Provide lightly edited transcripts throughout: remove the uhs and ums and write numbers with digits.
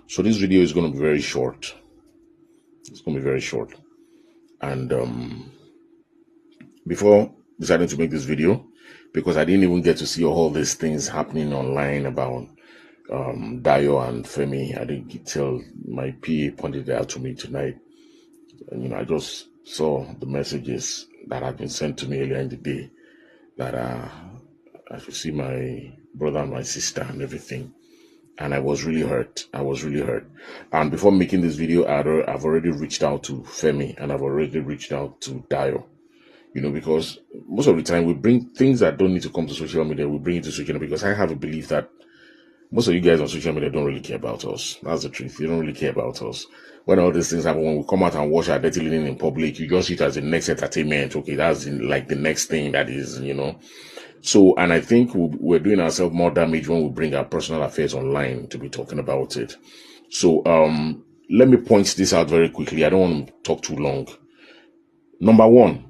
So this video is going to be very short. It's going to be very short. And before deciding to make this video, because I didn't even get to see all these things happening online about Dayo and Femi, I didn't tell my PA pointed it out to me tonight. And, I just saw the messages that had been sent to me earlier in the day that I should see my brother and my sister and everything. And I was really hurt. And before making this video, I've already reached out to Femi and I've already reached out to Dayo. Because most of the time we bring things that don't need to come to social media, we bring it to social media because I have a belief that most of you guys on social media don't really care about us. That's the truth. You don't really care about us. When all these things happen, when we come out and watch our dirty linen in public, you just see it as the next entertainment. Okay, that's like the next thing that is, So, and I think we're doing ourselves more damage when we bring our personal affairs online to be talking about it. So, let me point this out very quickly. I don't want to talk too long. Number one,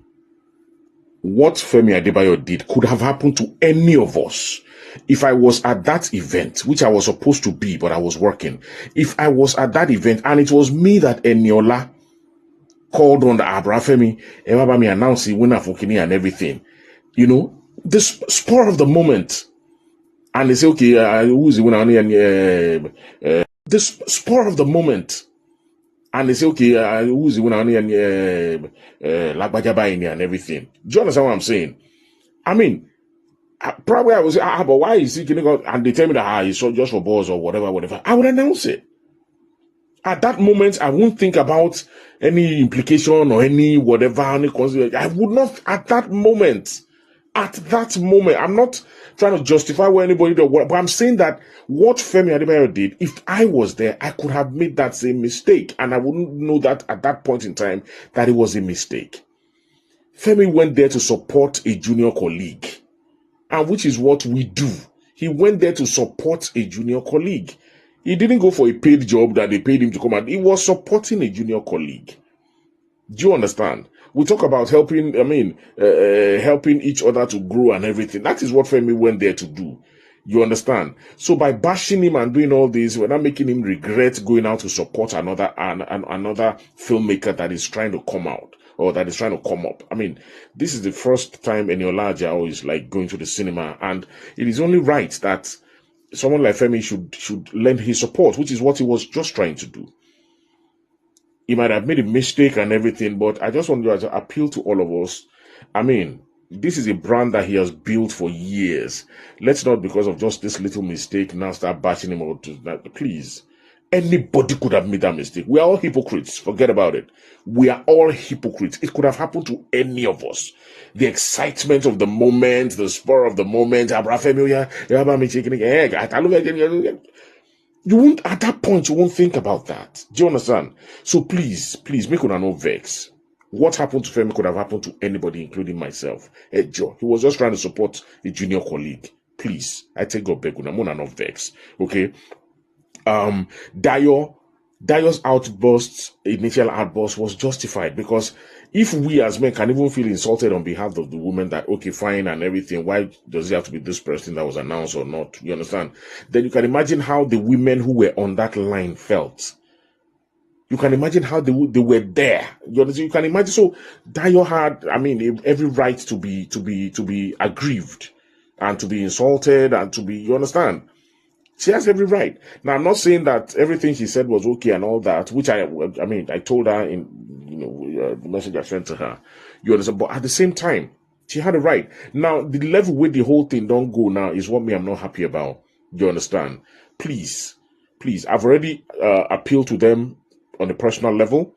what Femi Adebayo did could have happened to any of us. If I was at that event, which I was supposed to be, but I was working. If I was at that event and it was me that Eniola called on the Femi, Femi announced the winner for Kini and everything, the spur of the moment, and they say, okay, who's the winner? The spur of the moment, and they say, okay, who's the winner? And everything. Do you understand what I'm saying? I mean, probably I was say, but why is he getting out? And they tell me that it's just for balls or whatever. I would announce it. At that moment, I won't think about any implication or any whatever, any consequence. I would not at that moment. I'm not trying to justify what anybody did, but I'm saying that what Femi Adebayo did, if I was there, I could have made that same mistake. And I wouldn't know that at that point in time that it was a mistake. Femi went there to support a junior colleague, and which is what we do. He went there to support a junior colleague. He didn't go for a paid job that they paid him to come out. He was supporting a junior colleague. Do you understand? We talk about helping each other to grow and everything. That is what Femi went there to do. You understand? So by bashing him and doing all this, we're not making him regret going out to support another filmmaker that is trying to come out or that is trying to come up. I mean, this is the first time Eniola Ajao'S is going to the cinema, and it is only right that someone like Femi should lend his support, which is what he was just trying to do. He might have made a mistake and everything, but I just want to appeal to all of us. I mean, this is a brand that he has built for years. Let's not, because of just this little mistake, now start bashing him out. Please. Anybody could have made that mistake. We are all hypocrites. Forget about it. We are all hypocrites. It could have happened to any of us. The excitement of the moment, the spur of the moment. You won't, at that point, you won't think about that. Do you understand? So please, make una no vex. What happened to Femi could have happened to anybody, including myself. Joe, he was just trying to support a junior colleague. Please, I take God back, una no vex. Okay? Dayo's initial outburst was justified, because if we as men can even feel insulted on behalf of the woman that, okay, fine and everything, why does it have to be this person that was announced or not? You understand? Then you can imagine how the women who were on that line felt. You can imagine how they were there. You understand? You can imagine. So Dayo had, every right to be aggrieved and to be insulted and to be, you understand? She has every right. Now, I'm not saying that everything she said was okay and all that, which I told her in, the message I sent to her. You understand? But at the same time, she had a right. Now, the level where the whole thing don't go now is what I'm not happy about. You understand? Please, I've already appealed to them on a personal level.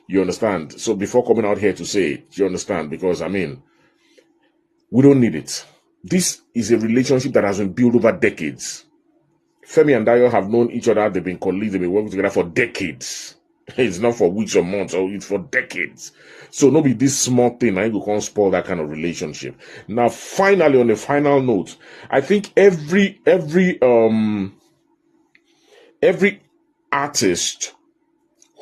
You understand? So before coming out here to say it, you understand? Because, we don't need it. This is a relationship that has been built over decades. Femi and Dayo have known each other. They've been colleagues. They've been working together for decades. It's not for weeks or months, it's for decades. So no be this small thing. I can't spoil that kind of relationship. Now, finally, on a final note, I think every artist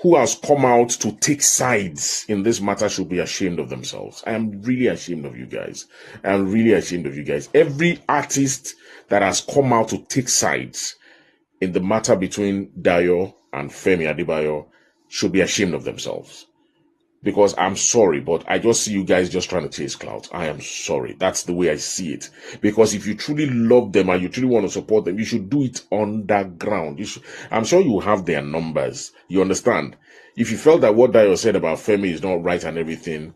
who has come out to take sides in this matter should be ashamed of themselves. I am really ashamed of you guys. Every artist that has come out to take sides in the matter between Dayo and Femi Adebayo should be ashamed of themselves. Because I'm sorry, but I just see you guys just trying to chase clout. I am sorry. That's the way I see it. Because if you truly love them and you truly want to support them, you should do it underground. I'm sure you have their numbers. You understand? If you felt that what Dayo said about Femi is not right and everything,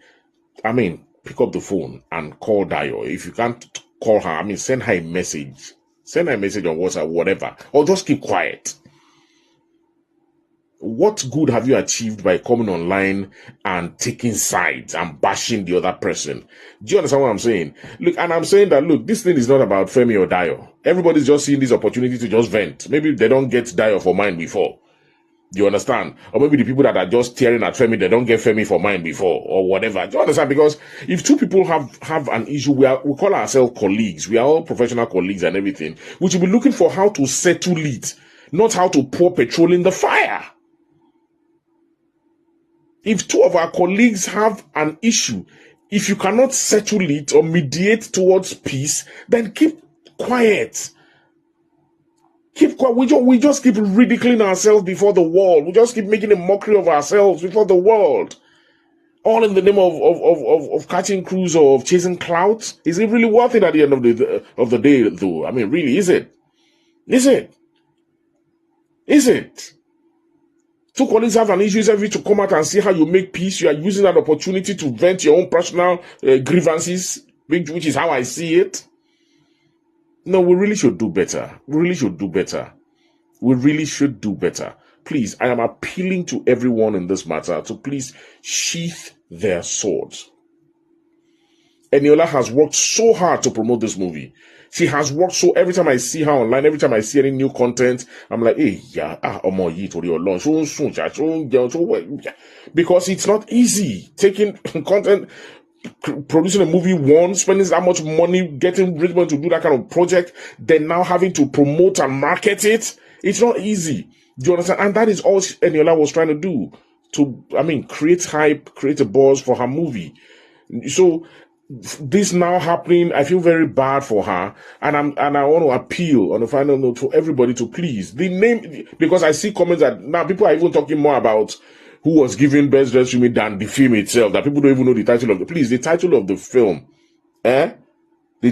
I mean, pick up the phone and call Dayo. If you can't call her, I mean, send her a message. Send her a message on WhatsApp, whatever. Or just keep quiet. What good have you achieved by coming online and taking sides and bashing the other person? Do you understand what I'm saying? Look, and I'm saying that, look, this thing is not about Femi or Dayo. Everybody's just seeing this opportunity to just vent. Maybe they don't get Dayo for mine before. Do you understand? Or maybe the people that are just tearing at Femi, they don't get Femi for mine before, or whatever. Do you understand? Because if two people have an issue, we call ourselves colleagues. We are all professional colleagues and everything. We should be looking for how to settle it, not how to pour petrol in the fire. If two of our colleagues have an issue, if you cannot settle it or mediate towards peace, then keep quiet. Keep quiet. We just keep ridiculing ourselves before the world. We just keep making a mockery of ourselves before the world. All in the name of catching crews or of chasing clouds. Is it really worth it at the end of the day, though? I mean, really, is it? Is it? Is it? Two colleagues have an issue, every to come out and see how you make peace. You are using that opportunity to vent your own personal grievances, which is how I see it. No, we really should do better. We really should do better. We really should do better. Please, I am appealing to everyone in this matter to please sheath their swords. Eniola has worked so hard to promote this movie. She has worked so, every time I see her online, every time I see any new content, I'm like, hey, yeah, because it's not easy taking content, producing a movie once, spending that much money, getting Richmond to do that kind of project, then now having to promote and market it. It's not easy. Do you understand? And that is all Eniola was trying to do. Create hype, create a buzz for her movie. So, this now happening, I feel very bad for her, and I want to appeal on the final note for everybody to please the name, because I see comments that now people are even talking more about who was given best dressed women than the film itself, that people don't even know the title of the title of the film. The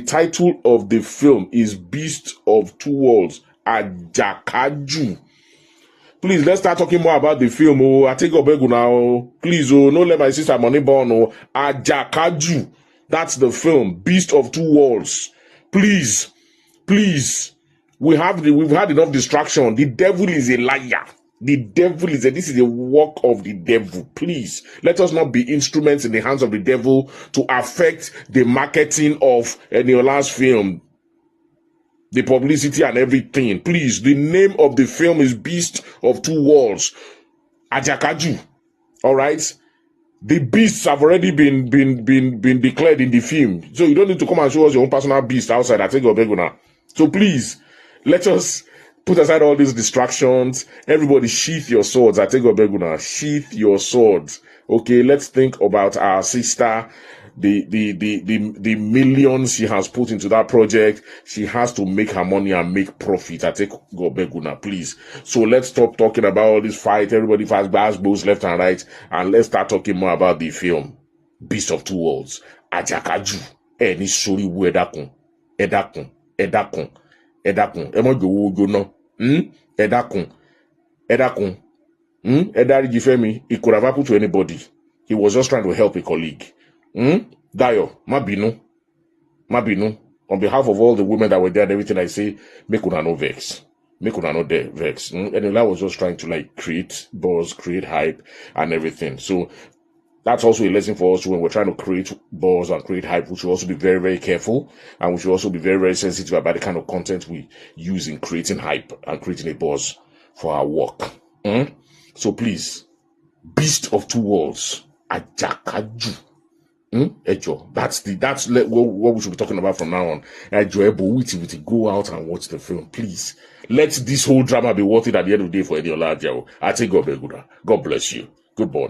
title of the film is Beast of Two Worlds, Ajakaju. Please, let's start talking more about the film. I take Obegu now. Please, no let my sister money born. Ajakaju. That's the film, Beast of Two Worlds. Please. We've had enough distraction. The devil is a liar. This is a work of the devil. Please, let us not be instruments in the hands of the devil to affect the marketing of Eniola's film, the publicity and everything. Please, the name of the film is Beast of Two Worlds, Ajakaju. All right? The beasts have already been declared in the film. So you don't need to come and show us your own personal beast outside. I take your beg now. So please, let us put aside all these distractions. Everybody sheath your swords. I take your beg now. Sheath your swords. Okay, let's think about our sister. The millions she has put into that project. She has to make her money and make profit. I take Gobeguna, please. So let's stop talking about all this fight. Everybody fights basketballs left and right, and let's start talking more about the film Beast of Two Worlds. Ajakaju. Ni sori wu edakun. Emo go no. Edakun. Edariji Femi. He could have happened to anybody. He was just trying to help a colleague. Dayo, mabinu. On behalf of all the women that were there and everything, I say, make una no vex. And I was just trying to create buzz, create hype and everything. So that's also a lesson for us when we're trying to create buzz and create hype. We should also be very, very careful, and we should also be very, very sensitive about the kind of content we use in creating hype and creating a buzz for our work. So please, Beast of Two Worlds, Ajakaju. That's what we should be talking about from now on. Ejo, go out and watch the film, please. Let this whole drama be worth it at the end of the day for Eniola Ajao'S. I take God bless you. Good morning.